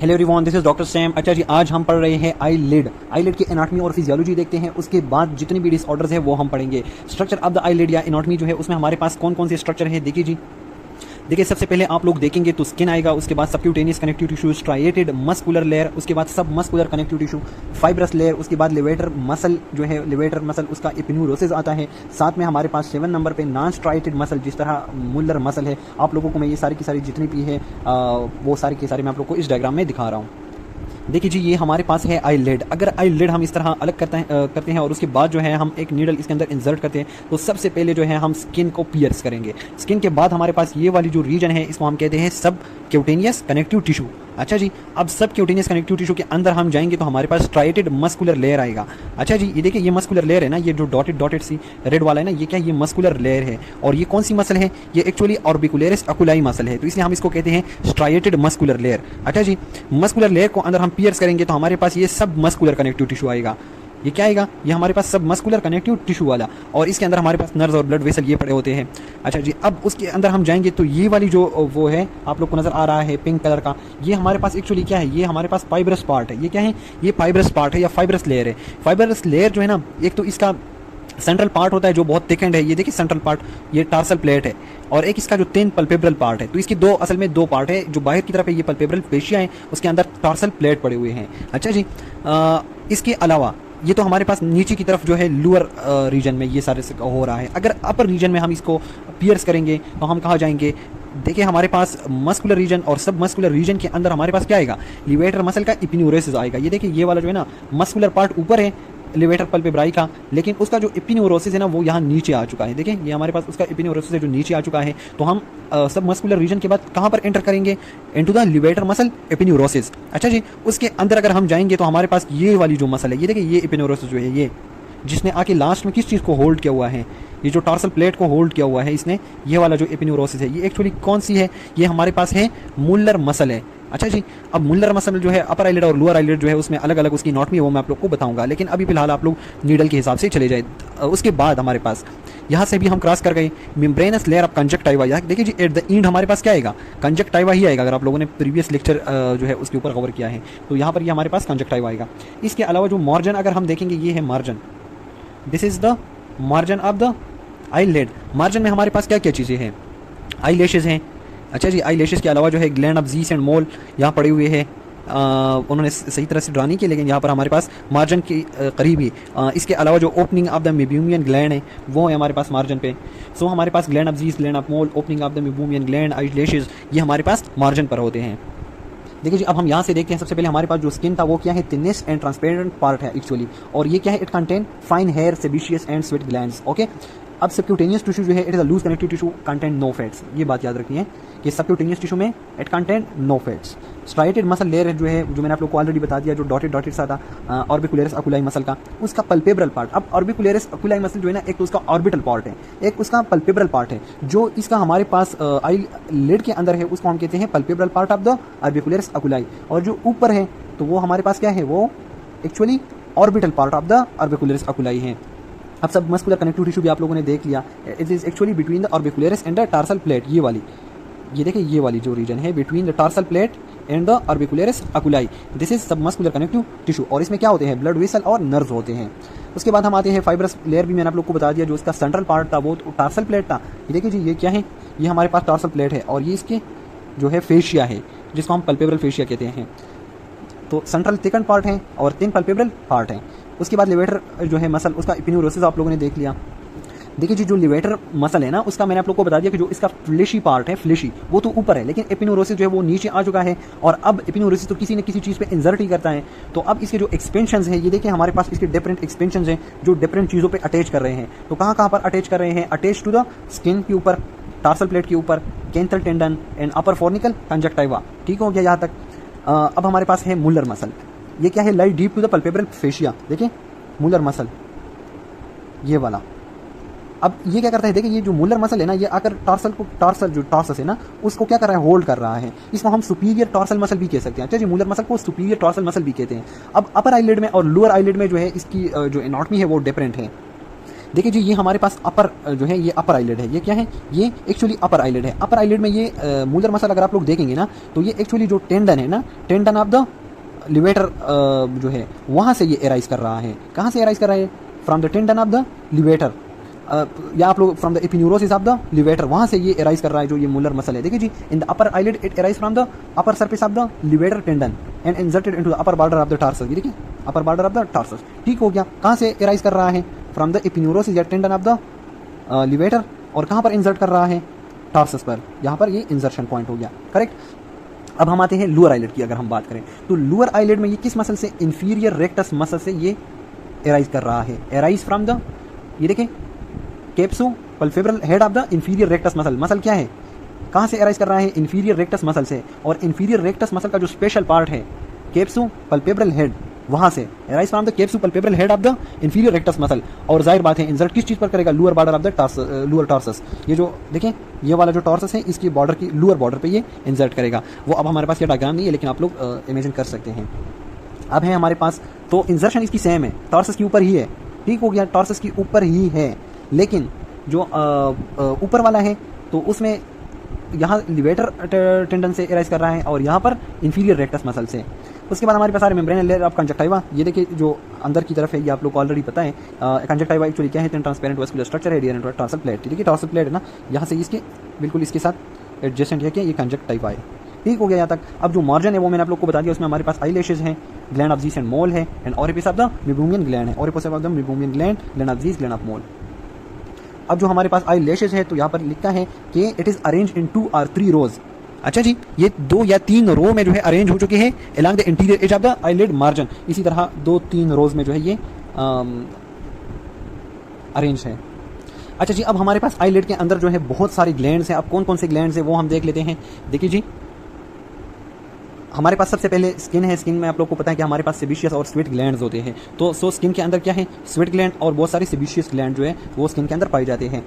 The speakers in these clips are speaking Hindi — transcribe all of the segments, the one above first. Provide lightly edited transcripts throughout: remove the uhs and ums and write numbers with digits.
Hello everyone, this is doctor Sam. अच्छा जी, आज हम पढ़ रहे हैं आईलिड। आईलिड की एनाटॉमी और फिजियोलॉजी देखते हैं, उसके बाद जितनी भी डिसऑर्डर्स है वो हम पढ़ेंगे। स्ट्रक्चर ऑफ द आईलिड या एनाटॉमी जो है उसमें हमारे पास कौन कौन से स्ट्रक्चर है देखिए जी। देखिए, सबसे पहले आप लोग देखेंगे तो स्किन आएगा, उसके बाद subcutaneous connective tissue, striated muscular layer, उसके बाद सब muscular connective tissue, fibrous layer, उसके बाद लेवेटर मसल जो है, लेवेटर मसल उसका एपिन्यूरोसिस आता है। साथ में हमारे पास 7 नंबर पे नॉन स्ट्राइएटेड मसल, जिस तरह मुलर मसल है। आप लोगों को मैं ये सारी की सारी जितनी भी है वो सारी की सारी मैं आप लोग को इस डायग्राम में दिखा रहा हूँ। देखिए जी, ये हमारे पास है आईलिड। अगर आईलिड हम इस तरह अलग करते हैं और उसके बाद जो है हम एक नीडल इसके अंदर इंसर्ट करते हैं, तो सबसे पहले जो है हम स्किन को पियर्स करेंगे। स्किन के बाद हमारे पास ये वाली जो रीजन है इसको हम कहते हैं सब क्यूटेनियस कनेक्टिव टिश्यू। अच्छा जी, अब सब क्यूटेनियस कनेक्टिव टिश्यू के अंदर हम जाएंगे तो हमारे पास स्ट्राइएटेड मस्कुलर लेयर आएगा। अच्छा जी, ये देखिए, ये मस्कुलर लेयर है ना, ये जो डॉटेड सी रेड वाला है ना, ये क्या, ये मस्कुलर लेयर है। और ये कौन सी मसल है? ये एक्चुअली ऑर्बिकुलरिस अकुलाई मसल है, तो इसलिए हम इसको कहते हैं स्ट्राइएटेड मस्कुलर लेयर। अच्छा जी, मस्कुलर लेयर को अंदर हम पियर्स करेंगे तो हमारे पास ये सब मस्कुलर कनेक्टिव टिश्यू आएगा। ये क्या आएगा? ये हमारे पास सब मस्कुलर कनेक्टिव टिश्यू वाला, और इसके अंदर हमारे पास नर्व्स और ब्लड वेसल ये पड़े होते हैं। अच्छा जी, अब उसके अंदर हम जाएंगे तो ये वाली जो वो है, आप लोग को नजर आ रहा है पिंक कलर का, ये हमारे पास एक्चुअली क्या है? ये हमारे पास फाइब्रस पार्ट है। ये क्या है? ये फाइब्रस पार्ट है या फाइब्रस लेयर है। फाइब्रस लेयर जो है ना, एक तो इसका सेंट्रल पार्ट होता है जो बहुत थिक एंड है, ये देखिए सेंट्रल पार्ट, ये टार्सल प्लेट है, और एक इसका जो थिन पल्पेब्रल पार्ट है। तो इसकी असल में दो पार्ट है। जो बाहर की तरफ है ये पल्पेब्रल फेशिया है, उसके अंदर टार्सल प्लेट पड़े हुए हैं। अच्छा जी, इसके अलावा ये तो हमारे पास नीचे की तरफ जो है लोअर रीजन में ये सारे हो रहा है। अगर अपर रीजन में हम इसको पियर्स करेंगे तो हम कहाँ जाएंगे? देखिए, हमारे पास मस्कुलर रीजन और सब मस्कुलर रीजन के अंदर हमारे पास क्या आएगा? लिवेटर मसल का एपिन्यूरोसिस आएगा। ये देखिए, ये वाला जो है ना मस्कुलर पार्ट ऊपर है लिवेटर पल्पेब्राई का, लेकिन उसका जो एपिन्यूरोसिस है ना वो यहाँ नीचे आ चुका है। देखिए, ये हमारे पास उसका एपिन्यूरोसिस है जो नीचे आ चुका है। तो हम सब मस्कुलर रीजन के बाद कहाँ पर एंटर करेंगे? Into the levator muscle aponeurosis. अच्छा जी, उसके अंदर अगर हम जाएंगे तो हमारे पास ये वाली जो मसल है, ये देखिए, ये एपिन्यूरोसिस जो है, ये जिसने आके लास्ट में किस चीज़ को होल्ड किया हुआ है? ये जो टार्सल प्लेट को होल्ड किया हुआ है इसने, ये वाला जो एपिन्यूरोसिस है, ये एक्चुअली कौन सी है? ये हमारे पास है मुलर मसल है। अच्छा जी, अब मुलर मसल जो है अपर आईलिड और लोअर आईलिड जो है उसमें अलग अलग उसकी एनाटॉमी है, वो मैं आप लोग को बताऊंगा, लेकिन अभी फिलहाल आप लोग नीडल के हिसाब से चले जाए। उसके बाद हमारे पास यहाँ से भी हम क्रॉस कर गए मेम्ब्रेनस लेयर ऑफ कंजक्टाइवा। देखिए जी, एट द एंड हमारे पास क्या आएगा? कंजक्टाइवा ही आएगा। अगर आप लोगों ने प्रीवियस लेक्चर जो है उसके ऊपर कवर किया है तो यहाँ पर ये हमारे पास कंजक्टाइवा आएगा। इसके अलावा जो मार्जिन अगर हम देखेंगे, ये है margin. This is the margin of the eyelid. Margin में हमारे पास क्या क्या चीज़ें हैं? आई लैशेज हैं। अच्छा जी, आई लैशेज के अलावा जो है ग्लैंड ऑफ ज़ीस एंड मोल यहाँ पड़े हुए हैं। उन्होंने सही तरह से ड्रा नहीं की, लेकिन यहाँ पर हमारे पास मार्जिन के करीब ही इसके अलावा जो opening of the meibomian gland है वो है हमारे पास मार्जिन पे। सो हमारे पास gland of Zeis, gland of Moll, opening of the meibomian gland, eyelashes, ये हमारे पास मार्जिन पर होते हैं। देखिए जी, अब हम यहाँ से देखते हैं। सबसे पहले हमारे पास जो स्किन था वो क्या है? थिनेस्ट एंड ट्रांसपेरेंट पार्ट है एक्चुअली, और ये क्या है? It contain fine hair, sebaceous and sweat glands. Okay, अब सबक्यूटेनियस टिश्यू जो है, it is a loose connective tissue, content no fats. ये बात याद रखनी है कि सबक्यूटेनियस टिश्यू में it content no fats. Striated muscle layer जो है, जो मैंने आप लोग को ऑलरेडी बता दिया, जो डॉटेड सा था ऑर्बिकुलरिस अकुलाई मसल का, उसका पल्पेब्रल पार्ट। अब ऑर्बिकुलरिस अकुलाई मसल जो है ना, एक तो उसका ऑर्बिटल पार्ट है, एक उसका पल्पेब्रल पार्ट है। जो इसका हमारे पास आई लिड के अंदर है उसको हम कहते हैं palpebral part of the orbicularis अकुलाई, और जो ऊपर है तो वो हमारे पास क्या है? वो actually orbital part of the orbicularis oculi है। अब सब मस्कुलर कनेक्टिव टिश्यू भी आप लोगों ने देख लिया। It is actually between the orbicularis and the tarsal plate. ये वाली, ये देखिए, ये वाली जो रीजन है between the tarsal plate and the orbicularis oculi, this is submuscular connective tissue, और इसमें क्या होते हैं? ब्लड वेसल और नर्व्स होते हैं। उसके बाद हम आते हैं फाइब्रस लेयर। भी मैंने आप लोग को बता दिया, जो इसका सेंट्रल पार्ट था वो टार्सल प्लेट था। ये देखिए जी, ये क्या है? ये हमारे पास टार्सल प्लेट है, और ये इसके जो है फेशिया है, जिसको हम पल्पेब्रल फेशिया कहते हैं। तो सेंट्रल थिकन पार्ट है और थिन पल्पेब्रल पार्ट है। उसके बाद लिवेटर जो है मसल, उसका एपिन्यूरोसिस आप लोगों ने देख लिया। देखिए जी, जो लिवेटर मसल है ना, उसका मैंने आप लोग को बता दिया कि जो इसका फ्लेशी पार्ट है, फ्लेशी, वो तो ऊपर है, लेकिन एपिन्यूरोसिस जो है वो नीचे आ चुका है। और अब एपिन्यूरोसिस तो किसी न किसी चीज़ पे इंसर्ट ही करता है। तो अब इसके जो एक्सपेंशंस हैं, ये देखिए हमारे पास इसके डिफरेंट एक्सपेंशंस हैं जो डिफरेंट चीज़ों पे अटैच कर रहे हैं। तो कहाँ कहाँ पर अटैच कर रहे हैं? अटैच टू द स्किन के ऊपर, टार्सल प्लेट के ऊपर, कैंथल टेंडन एंड अपर फॉर्निकल कंजक्टाइवा। ठीक हो गया यहाँ तक? अब हमारे पास है मुलर मसल। ये क्या है? Lie deep to the palpebral fascia. देखिए, मुलर मसल ये वाला। अब ये क्या करता है? देखिए, ये जो मुलर मसल है ना, ये आकर टार्सल जो टार्सस है ना, उसको क्या कर रहा है? होल्ड कर रहा है। इसको हम सुपीरियर टार्सल मसल भी कह सकते हैं। अच्छा जी, मुलर मसल को सुपीरियर टार्सल मसल भी कहते हैं। अब अपर आईलिड में और लोअर आईलिड में जो है इसकी जो एनाटॉमी है वो डिफरेंट है। देखिए जी, ये हमारे पास अपर जो है ये अपर आईलिड है। ये क्या है? ये एक्चुअली अपर आईलिड है। अपर आईलिड में ये मूलर मसल अगर आप लोग देखेंगे ना तो ये एक्चुअली जो टेंडन है ना, टेंडन ऑफ द लिवेटर जो है वहाँ से ये एराइज कर रहा है। कहाँ से एराइज कर रहा है? From the tendon of the levator, या आप लोग from the aponeurosis of the levator, वहाँ से ये एराइज कर रहा है जो ये मूलर मसल है। देखिए जी, in the upper eyelid it arise from the upper surface of the levator tendon and inserted into the upper border of the tarsus. ये देखिए upper border of the tarsus. ठीक हो गया। कहाँ से एराइज कर रहा है? फ्रॉम द एपिन्यूरोसिस या टेंडन ऑफ द लिवेटर, और कहाँ पर इंसर्ट कर रहा है? टार्सस पर। यहाँ पर ये इंसर्शन पॉइंट हो गया। करेक्ट। अब हम आते हैं लोअर आईलिड की अगर हम बात करें तो लोअर आईलिड में ये किस मसल से? इंफीरियर रेक्टस मसल से ये एराइज कर रहा है। एराइज फ्रॉम द, ये देखें, capsulopalpebral head of the inferior rectus muscle. Muscle क्या है? कहाँ से एराइज कर रहा है? इंफीरियर रेक्टस मसल से। और इंफीरियर रेक्टस मसल का जो स्पेशल पार्ट है कैप्सो पल्पेब्रल हेड, वहाँ से arise from the capsulopalpebral head of the inferior rectus muscle. और जाहिर बात है इंसर्ट किस चीज़ पर करेगा? Lower border of the lower tarsus. ये जो देखें ये वाला जो टॉर्सस है इसकी बॉर्डर की लोअर बॉर्डर पे ये इंसर्ट करेगा। वो अब हमारे पास ये डायग्राम नहीं है लेकिन आप लोग इमेजिन कर सकते हैं। अब है हमारे पास, तो इंसर्शन इसकी सेम है, टॉर्सस के ऊपर ही है। ठीक हो गया, टॉर्सस की ऊपर ही है। लेकिन जो ऊपर वाला है तो उसमें यहाँ लिवेटर टेंडन से एराइज कर रहा है और यहाँ पर इंफीरियर रेक्टस मसल से। उसके बाद हमारे पास आ रहा है मेम्ब्रेनल लेयर ऑफ कंजक्टिवा। ये देखिए जो अंदर की तरफ है ये आप लोग को ऑलरेडी पता है। कंजक्टिवा एक्चुअली क्या है? ट्रांसपेरेंट वास्कुलर स्ट्रक्चर है डियर टॉर्सल प्लेट। ठीक है, टॉर्सल प्लेट है ना, यहाँ से इसके बिल्कुल इसके साथ एडजेसेंट है कि ये कंजक्टिवा है। ठीक हो गया यहाँ तक। अब जो मार्जिन है वो मैंने आप लोग को बता दिया। उसमें हमारे पास आईलैशेस हैं, gland of Zeis and Moll है, and orifice of the meibomian gland है। Orifice of the meibomian gland, gland of Zeis, gland of Moll. अब जो हमारे पास आई लैशेज है तो यहाँ पर लिखा है कि it is arrange in 2 or 3 रोज। अच्छा जी, ये 2 या 3 रो में जो है अरेंज हो चुके हैं along the interior edge of the eyelid margin. इसी तरह 2-3 रोज में जो है ये अरेंज है। अच्छा जी, अब हमारे पास आईलिड के अंदर जो है बहुत सारी ग्लैंड्स हैं। अब कौन कौन से ग्लैंड्स हैं वो हम देख लेते हैं। देखिए जी, हमारे पास सबसे पहले स्किन है। स्किन में आप लोग को पता है कि हमारे पास सेबिशियस और स्वेट ग्लैंड्स होते हैं। तो स्किन के अंदर क्या है? स्वेट ग्लैंड और बहुत सारी सेबिशियस ग्लैंड जो है वो स्किन के अंदर पाए जाते हैं।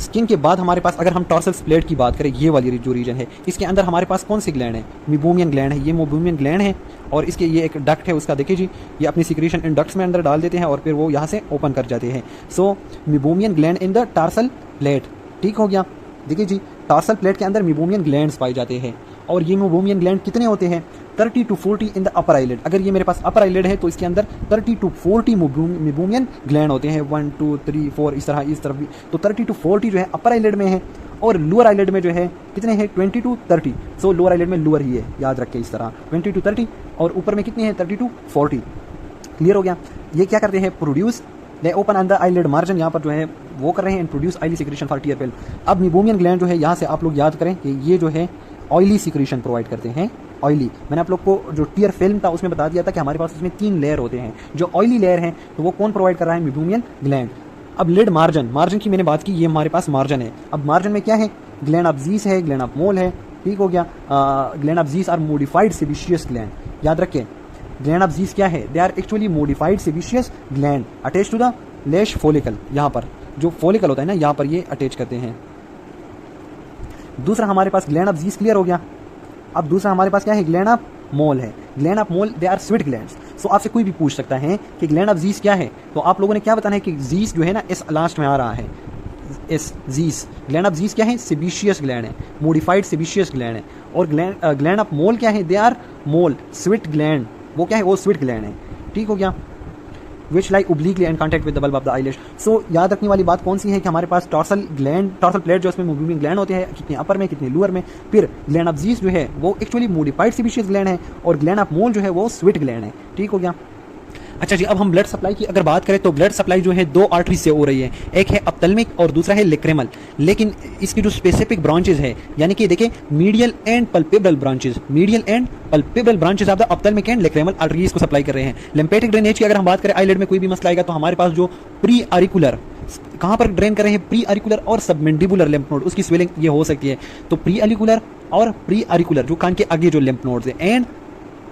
स्किन के बाद हमारे पास अगर हम टॉर्सल प्लेट की बात करें, ये वाली जो रीजन है, इसके अंदर हमारे पास कौन सी ग्लैंड है? मेबूमियन ग्लैंड है। ये मेबूमियन ग्लैंड है और इसके ये एक डक्ट है उसका। देखिए जी, ये अपनी सिक्रीशन इन डक्ट्स में अंदर डाल देते हैं और फिर वो यहाँ से ओपन कर जाते हैं। सो मेबूमियन gland in the tarsal plate. ठीक हो गया। देखिए जी, टॉर्सल प्लेट के अंदर मेबूमियन ग्लैंड्स पाए जाते हैं। और ये मेबूमियन ग्लैंड कितने होते हैं? 30 to 40 in the upper eyelid. अगर ये मेरे पास अपर आईलिड है तो इसके अंदर 30 to 40 मेबूमियन ग्लैंड होते हैं। 1 2 3 4 इस तरह इस तरफ भी। तो 30 to 40 जो है अपर आईलिड में है और लोअर आईलिड में जो है कितने हैं? 20 to 30। सो लोअर आईलिड में लोअर ही है, याद रखें इस तरह 20 to 30 और ऊपर में कितने हैं? 30 to 40। क्लियर हो गया। ये क्या करते हैं? Produce they open on the eyelid margin, यहाँ पर जो है वो कर रहे हैं introduce oily secretion for tier film. अब मेबूमियन ग्लैंड जो है यहाँ से आप लोग याद करें कि ये जो है ऑयली सिक्रीशन प्रोवाइड करते हैं। ऑयली, मैंने आप लोग को जो टीयर फिल्म था उसमें बता दिया था कि हमारे पास उसमें 3 लेयर होते हैं। जो ऑयली लेयर है तो वो कौन प्रोवाइड कर रहा है? मेबूमियन ग्लैंड। अब लिड मार्जिन, मार्जिन की मैंने बात की, ये हमारे पास मार्जिन है। अब मार्जिन में क्या है? ग्लैंड ऑफ ज़ीस है, ग्लैंड ऑफ मोल है। ठीक हो गया। Gland of Zeis are modified sebaceous gland. याद रखें, ग्लैंड ऑफ ज़ीस क्या है? They are actually modified sebaceous gland attach to the lash follicle. यहाँ पर जो फॉलिकल होता है ना, यहाँ पर ये अटैच करते हैं। दूसरा हमारे पास ग्लैंड ऑफ ज़ीस क्लियर हो गया। अब दूसरा हमारे पास क्या है? ग्लैंड ऑफ मोल है। Gland of Moll they are sweat glands. So आपसे कोई भी पूछ सकता है कि ग्लैंड ऑफ ज़ीस क्या है, तो आप लोगों ने क्या बताना है कि ज़ीस जो है ना इस लास्ट में आ रहा है, इस ज़ीस। ग्लैंड ऑफ ज़ीस क्या है? सेबिशियस ग्लैंड है, मोडिफाइड सेबिशियस ग्लैंड है। और ग्लैंड ऑफ मोल क्या है? They are Moll sweet gland. वो क्या है? वो स्वीट ग्लैंड है। ठीक हो गया। विच लाई obliquely in contact with the bulb of the eyelash। सो याद रखने वाली बात कौन सी है कि हमारे पास टॉर्सल ग्लैंड, टॉर्सल प्लेट जो उसमें मेबूमियन ग्लैंड होते हैं, कितने अपर में कितने लोअर में। फिर ग्लैंड ऑफ ज़ीस जो है वो एक्चुअली मोडिफाइड सेबिशियस ग्लैंड है और ग्लैंड ऑफ मोल जो है वो स्वीट ग्लैंड है। ठीक हो गया। अच्छा जी, अब हम ब्लड सप्लाई की अगर बात करें तो ब्लड सप्लाई जो है 2 आर्टरी से हो रही है। एक है अपतल्मिक और दूसरा है लेक्रेमल। लेकिन इसकी जो स्पेसिफिक ब्रांचेज है, यानी कि देखिए medial and palpebral branches, medial and palpebral branches of the ophthalmic and lacrimal arteries को सप्लाई कर रहे हैं। लिम्फेटिक ड्रेनेज की अगर हम बात करें आईलिड में कोई भी मसला आएगा तो हमारे पास जो प्री ऑरिकुलर, कहाँ पर ड्रेन कर रहे हैं? प्री ऑरिकुलर और सबमेंडिबुलर लिम्फ नोड, उसकी स्वेलिंग ये हो सकती है। तो प्री ऑरिकुलर और प्री ऑरिकुलर जो कान के आगे जो लिम्फ नोड्स है एंड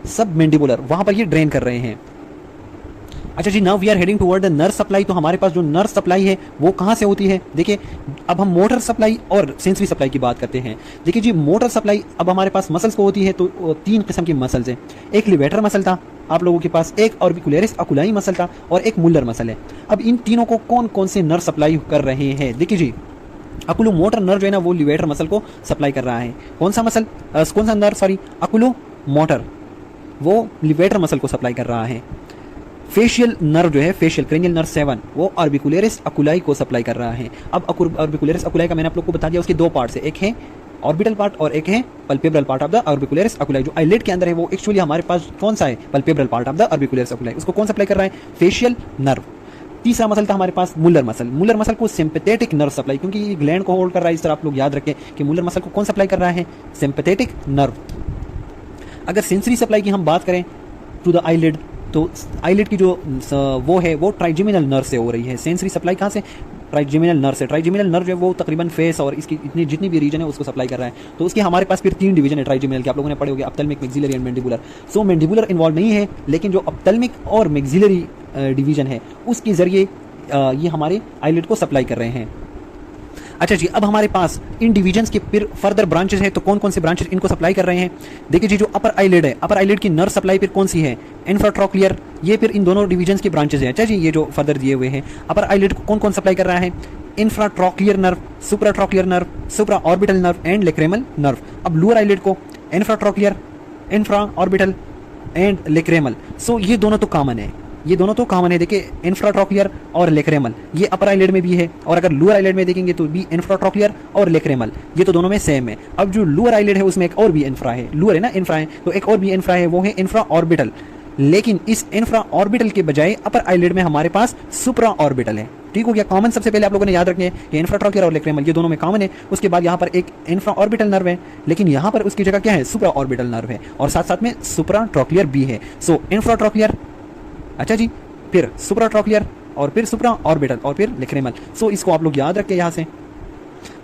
सबमेंडिबुलर, वहाँ पर ये ड्रेन कर रहे हैं। अच्छा जी, now we are heading toward the nerve supply. तो हमारे पास जो नर्व सप्लाई है वो कहाँ से होती है? देखिए, अब हम मोटर सप्लाई और सेंसरी सप्लाई की बात करते हैं। देखिए जी, मोटर सप्लाई अब हमारे पास मसल्स को होती है, तो 3 किस्म की मसल्स हैं। एक लिवेटर मसल था आप लोगों के पास, एक ऑर्बिकुलरिस अकुलाई मसल था, और एक मुलर मसल है। अब इन तीनों को कौन कौन से नर्व सप्लाई कर रहे हैं? देखिए जी, अकुलो मोटर नर्व जो है ना वो लिवेटर मसल को सप्लाई कर रहा है। कौन सा मसल, कौन सा नर्व, सॉरी, अकुलो मोटर, वो लिवेटर मसल को सप्लाई कर रहा है। फेशियल नर्व जो है, फेशियल क्रेनियल नर्व 7, वो ऑर्बिकुलरिस अकुलाई को सप्लाई कर रहा है। अब ऑर्बिकुलरिस अकुलाई का मैंने आप लोग को बता दिया, उसके 2 पार्ट्स है, एक है ऑर्बिटल पार्ट और एक है palpebral part of the orbicularis अकुलाई। जो आईलिड के अंदर है वो एक्चुअली हमारे पास कौन सा है? Palpebral part of the orbicularis oculi. उसको कौन सप्लाई कर रहा है? Facial nerve. तीसरा मसल था हमारे पास मुलर मसल। मुलर मसल को सिंपैथेटिक नर्व सप्लाई, क्योंकि ये ग्लैंड को होल्ड कर रहा है, इस तरह आप लोग याद रखें कि मुलर मसल को कौन सप्लाई कर रहा है? Sympathetic nerve. अगर सेंसरी सप्लाई की हम बात करें टू द आईलिड, तो आईलिड की जो वो है वो ट्राइजेमिनल नर्व से हो रही है। सेंसरी सप्लाई कहाँ से? ट्राइजेमिनल नर्व से। ट्राइजेमिनल नर्व जो है वो तकरीबन फेस और इसकी इतनी जितनी भी रीजन है उसको सप्लाई कर रहा है। तो उसके हमारे पास फिर 3 डिवीजन है ट्राइजेमिनल के, आप लोगों ने पढ़े होंगे, ophthalmic, maxillary and mandibular. So mandibular involve नहीं है, लेकिन जो ऑप्थेल्मिक और मैक्सिलरी डिवीजन है उसके जरिए ये हमारे आईलिड को सप्लाई कर रहे हैं। अच्छा जी, अब हमारे पास इन डिवीजन्स के फिर फर्दर ब्रांचेस हैं, तो कौन कौन से ब्रांचेस इनको सप्लाई कर रहे हैं? देखिए जी, जो अपर आईलिड है, अपर आईलिड की नर्व सप्लाई फिर कौन सी है? इंफ्राट्रॉक्लियर। ये फिर इन दोनों डिवीजन्स के ब्रांचेस हैं। अच्छा जी, ये जो फर्दर दिए हुए हैं, अपर आईलिड को कौन कौन सप्लाई कर रहा है? Infratrochlear nerve, supratrochlear nerve, supraorbital nerve and lacrimal nerve. अब लोअर आईलिड को infratrochlear, infraorbital and lacrimal. So ये दोनों तो कॉमन है, ये दोनों तो कॉमन है। देखिए, इंफ्राट्रॉक्लियर और लेक्रेमल ये अपर आईलिड में भी है, और अगर लोअर आईलिड में देखेंगे तो भी इंफ्राट्रॉक्लियर और लेक्रेमल, ये तो दोनों में सेम है। अब जो लोअर आईलिड है उसमें एक और भी इंफ्रा है, लोअर है ना, इंफ्रा है, तो एक और भी इंफ्रा है, वो है इंफ्रा ऑर्बिटल। लेकिन इस इंफ्रा ऑर्बिटल के बजाय अपर आईलिड में हमारे पास सुप्रा ऑर्बिटल है। ठीक हो गया? कॉमन सबसे पहले आप लोगों ने याद रखने हैं कि इंफ्राट्रॉक्लियर और लेक्रेमल ये दोनों में कॉमन है। उसके बाद यहाँ पर एक इंफ्रा ऑर्बिटल नर्व है, लेकिन यहाँ पर उसकी जगह क्या है? सुप्रा ऑर्बिटल नर्व है, और साथ साथ में सुप्रा ट्रॉक्लियर भी है। सो इंफ्राट्रॉक्लियर, अच्छा जी, फिर सुप्राट्रॉक्लियर, और फिर सुप्रा ऑर्बिटल, और फिर लेक्रेमल। सो इसको आप लोग याद रखें यहाँ से।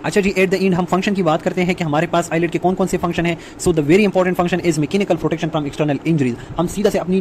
अच्छा जी, एट द एंड हम फंक्शन की बात करते हैं कि हमारे पास आईलिड के कौन कौन से फंक्शन है। So the very important function is mechanical protection from external injuries. हम सीधा से अपनी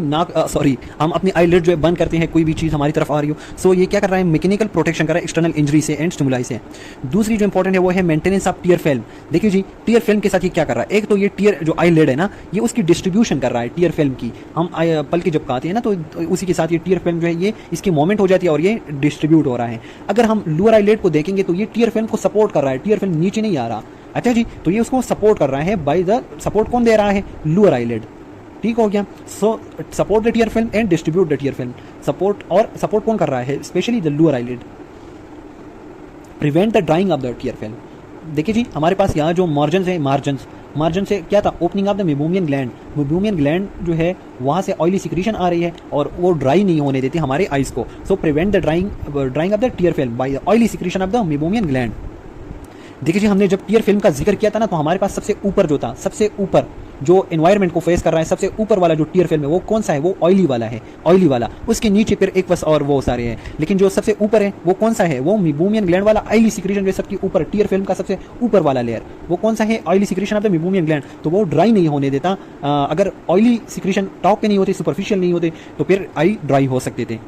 हम अपनी आईलिड जो है बंद करते हैं, कोई भी चीज़ हमारी तरफ आ रही हो। सो ये क्या कर रहा है? मैकेनिकल प्रोटेक्शन कर रहा है एक्सटर्नल इंजरी से एंड स्टिमुलाई से। दूसरी जो इंपॉर्टेंट है वो है मेंटेनेंस ऑफ टीयर फिल्म। देखिए जी, टीयर फिल्म के साथ ये क्या कर रहा है? एक तो ये टीयर जो आईलिड है ना, ये उसकी डिस्ट्रीब्यूशन कर रहा है टीयर फिल्म की। हम पल के जब कहते हैं ना, तो उसी के साथ ये टीयर फिल्म जो है ये इसकी मूवमेंट हो जाती है और ये डिस्ट्रीब्यूट हो रहा है। अगर हम लोअर आईलिड को देखेंगे तो ये टीयर फिल्म को सपोर्ट कर रहा है, टीयर फिल्म नीचे नहीं आ रहा। अच्छा जी, तो ये उसको सपोर्ट कर रहा है। बाय द सपोर्ट कौन दे रहा है? Lower eyelid. ठीक हो गया? So support the tear film and distribute the tear film. Support, और सपोर्ट कौन कर रहा है? Specially the lower eyelid. Prevent the drying of the tear film. देखिए जी, हमारे पास यहाँ जो मार्जिन है, मार्जिन से क्या था? Opening of the meibomian gland. Meibomian gland जो है वहाँ से ऑयली सिक्रीशन आ रही है और वो ड्राई नहीं होने देती हमारे आइज को। So prevent the drying of the tear film by the oily secretion of the meibomian gland. देखिए जी, हमने जब टीयर फिल्म का जिक्र किया था ना, तो हमारे पास सबसे ऊपर जो था, सबसे ऊपर जो एनवायरनमेंट को फेस कर रहा है, सबसे ऊपर वाला जो टीयर फिल्म है वो कौन सा है? वो ऑयली वाला है, ऑयली वाला। उसके नीचे फिर एक बस और वो सारे हैं, लेकिन जो सबसे ऊपर है वो कौन सा है? वो मेबोमियन ग्लैंड वाला ऑयली सिक्रीशन जो सबके ऊपर टीयर फिल्म का सबसे ऊपर वाला लेयर, वो कौन सा है? Oily secretion of the meibomian gland. तो वो ड्राई नहीं होने देता। अगर ऑयली सिक्रीशन टॉप पे नहीं होते, सुपरफिशियल नहीं होते, तो फिर आई ड्राई हो सकते थे।